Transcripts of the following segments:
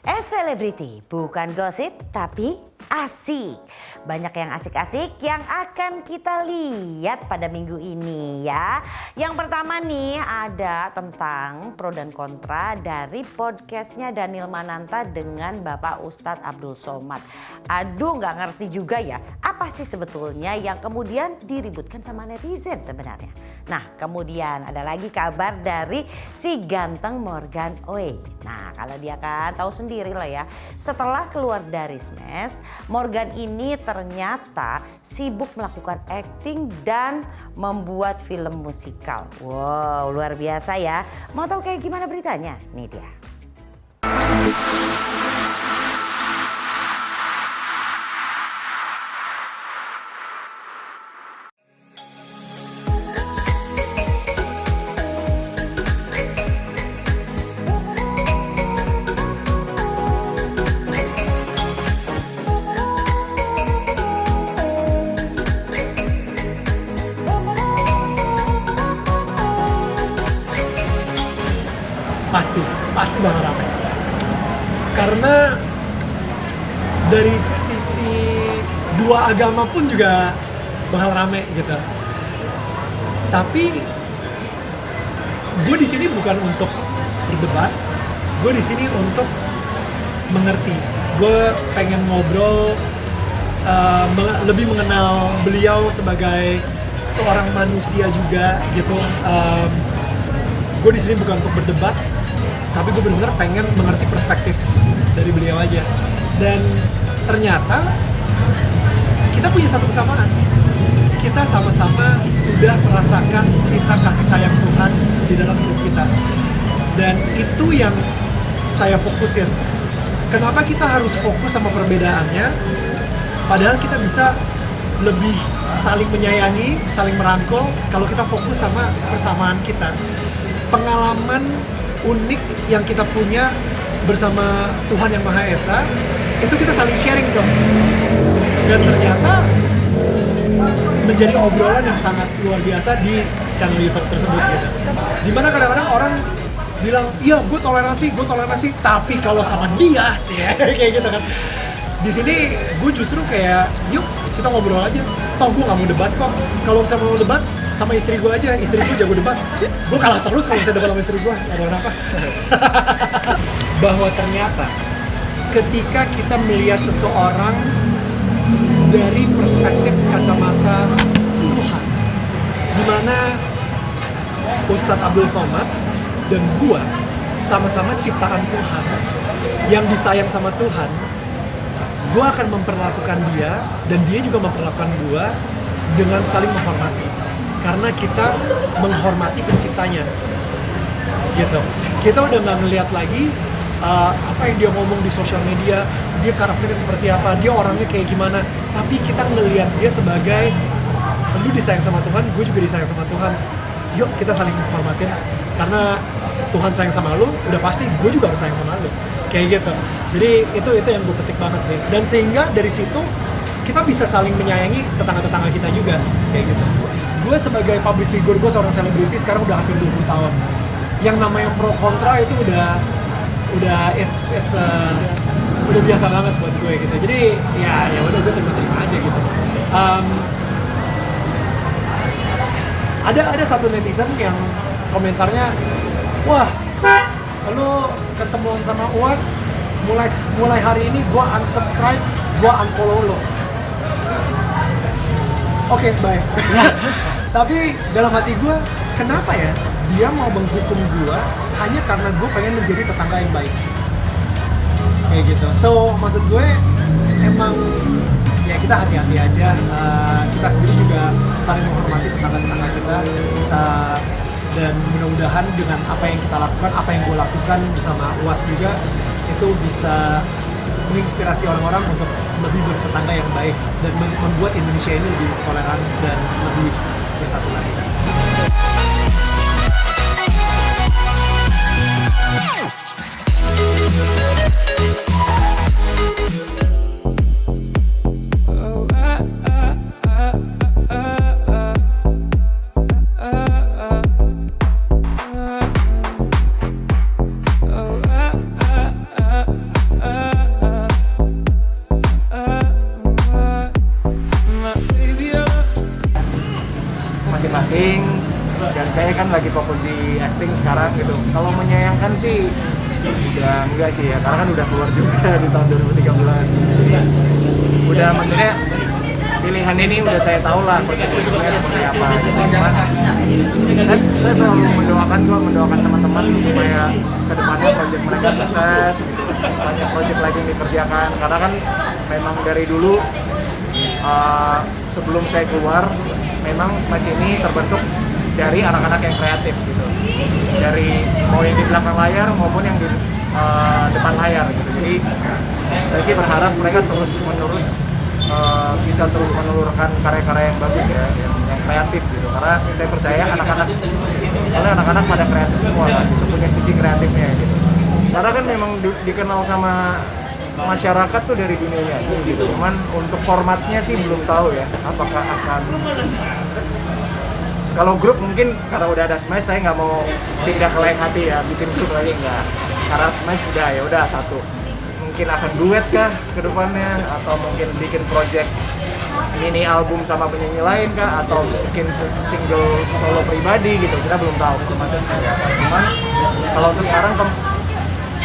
Selebriti bukan gosip tapi asik. Banyak yang asik-asik yang akan kita lihat pada minggu ini ya. Yang pertama nih ada tentang pro dan kontra dari podcastnya Daniel Mananta dengan Bapak Ustadz Abdul Somad. Aduh nggak ngerti juga ya apa sih sebetulnya yang kemudian diributkan sama netizen sebenarnya. Nah kemudian ada lagi kabar dari si ganteng Morgan Oey. Nah kalau dia kan tahu sendiri lah ya, setelah keluar dari Smash, Morgan ini ternyata sibuk melakukan acting dan membuat film musikal. Wow, luar biasa ya. Mau tahu kayak gimana beritanya? Nih dia. Pasti bakal ramai. Karena dari sisi dua agama pun juga bakal rame gitu. Tapi gue di sini bukan untuk berdebat, gue di sini untuk mengerti. Gue pengen ngobrol, lebih mengenal beliau sebagai seorang manusia juga gitu. Gue di sini bukan untuk berdebat, tapi gue benar-benar pengen mengerti perspektif dari beliau aja. Dan ternyata kita punya satu kesamaan. Kita sama-sama sudah merasakan cinta kasih sayang Tuhan di dalam hidup kita. Dan itu yang saya fokusin. Kenapa kita harus fokus sama perbedaannya, padahal kita bisa lebih saling menyayangi, saling merangkul kalau kita fokus sama persamaan kita. Pengalaman unik yang kita punya bersama Tuhan Yang Maha Esa itu kita saling sharing dong, dan ternyata menjadi obrolan yang sangat luar biasa di channel YouTube tersebut gitu. Dimana kadang-kadang orang bilang iya gue toleransi, tapi kalau sama dia kayak gitu kan. Di sini gue justru kayak yuk kita ngobrol aja, toh gue nggak mau debat kok. Kalau misalnya mau debat sama istri gue aja, istri gue jago debat. Gue kalah terus kalau bisa debat sama istri gue, ada kenapa? Bahwa ternyata ketika kita melihat seseorang dari perspektif kacamata Tuhan, dimana Ustadz Abdul Somad dan gue sama-sama ciptaan Tuhan yang disayang sama Tuhan, gue akan memperlakukan dia dan dia juga memperlakukan gue dengan saling menghormati. Karena kita menghormati penciptanya, gitu. Kita udah nggak ngelihat lagi apa yang dia ngomong di sosial media, dia karakternya seperti apa, dia orangnya kayak gimana. Tapi kita ngelihat dia sebagai lu disayang sama Tuhan, gue juga disayang sama Tuhan. Yuk kita saling menghormatin. Karena Tuhan sayang sama lu, udah pasti gue juga harus sayang sama lu. Kayak gitu. Jadi itu yang gue petik banget sih. Dan sehingga dari situ kita bisa saling menyayangi tetangga-tetangga kita juga, kayak gitu. Gue sebagai public figure, gue seorang selebriti sekarang udah hampir 20 tahun. Yang namanya pro kontra itu udah udah biasa banget buat gue gitu. Jadi ya udah gue terima aja gitu. Ada satu netizen yang komentarnya, wah lu ketemuan sama UAS, mulai hari ini gue unsubscribe, gue unfollow lo. Oke, bye. Tapi dalam hati gue, kenapa ya dia mau menghukum gue hanya karena gue pengen menjadi tetangga yang baik? Kayak gitu. So, maksud gue emang ya kita hati-hati aja. Kita sendiri juga saling menghormati tetangga-tetangga kita. Dan mudah-mudahan dengan apa yang kita lakukan, apa yang gue lakukan bersama UAS juga, itu bisa menginspirasi orang-orang untuk lebih bertetangga yang baik dan membuat Indonesia ini lebih toleran dan lebih bersatu lagi. saya kan lagi fokus di acting sekarang gitu. Kalau menyayangkan sih udah enggak sih ya, karena kan udah keluar juga di tahun 2013. Udah maksudnya pilihan ini udah saya tahu lah konsekuensinya seperti apa gitu. Cuman saya selalu mendoakan teman-teman supaya kedepannya project mereka sukses gitu. Banyak project lagi yang dikerjakan karena kan memang dari dulu sebelum saya keluar memang Smash ini terbentuk dari anak-anak yang kreatif gitu, dari mau yang di belakang layar maupun yang di depan layar gitu. Jadi saya sih berharap mereka terus menerus bisa terus menelurkan karya-karya yang bagus ya, yang kreatif gitu. Karena saya percaya anak-anak pada kreatif semua kan, gitu, punya sisi kreatifnya gitu. Karena kan memang dikenal sama masyarakat tuh dari dunia nyanyi gitu. Cuman untuk formatnya sih belum tahu ya, apakah akan kalau grup mungkin karena udah ada Smash saya nggak mau pindah ke lain hati ya, bikin grup lagi nggak. Karena Smash udah ya udah satu. Mungkin akan duet kah ke depannya, atau mungkin bikin project mini album sama penyanyi lain kah, atau mungkin single solo pribadi gitu, kita belum tahu. Cuman kalau untuk sekarang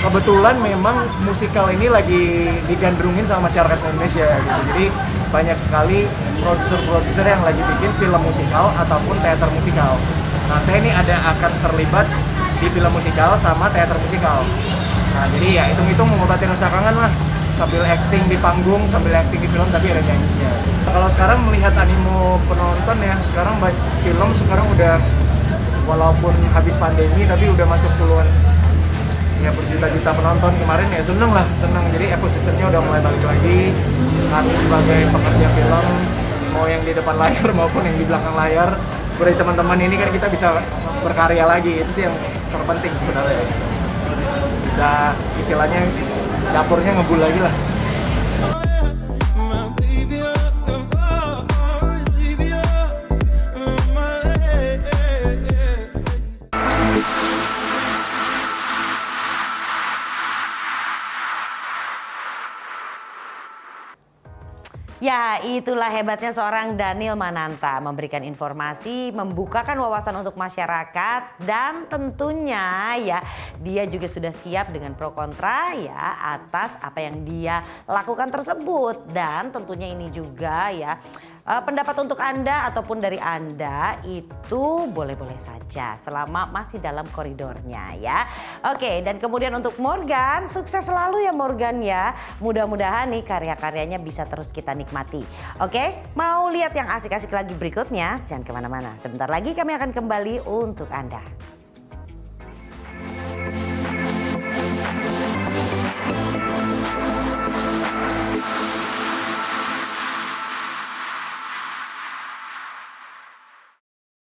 kebetulan memang musikal ini lagi digandrungin sama masyarakat Indonesia gitu. Jadi banyak sekali produser-produser yang lagi bikin film musikal ataupun teater musikal. Nah, saya ini akan terlibat di film musikal sama teater musikal. Nah, jadi ya hitung-hitung mengobati rasa kangen lah, sambil acting di panggung, sambil acting di film tapi ada nyanyinya. Nah, kalau sekarang melihat animo penonton ya, sekarang film sekarang udah walaupun habis pandemi tapi udah masuk puluhan ya berjuta-juta penonton kemarin ya, seneng. Jadi ekosistemnya udah mulai balik lagi. Kami sebagai pekerja film mau yang di depan layar maupun yang di belakang layar, seperti teman-teman ini kan kita bisa berkarya lagi, itu sih yang terpenting sebenarnya. Bisa istilahnya dapurnya ngebul lagi lah. Ya, itulah hebatnya seorang Daniel Mananta, memberikan informasi, membukakan wawasan untuk masyarakat, dan tentunya ya dia juga sudah siap dengan pro kontra ya atas apa yang dia lakukan tersebut. Dan tentunya ini juga ya pendapat untuk Anda ataupun dari Anda itu boleh-boleh saja selama masih dalam koridornya ya. Oke, dan kemudian untuk Morgan, sukses selalu ya Morgan ya. Mudah-mudahan nih karya-karyanya bisa terus kita nikmati. Oke, mau lihat yang asik-asik lagi berikutnya? Jangan kemana-mana. Sebentar lagi kami akan kembali untuk Anda.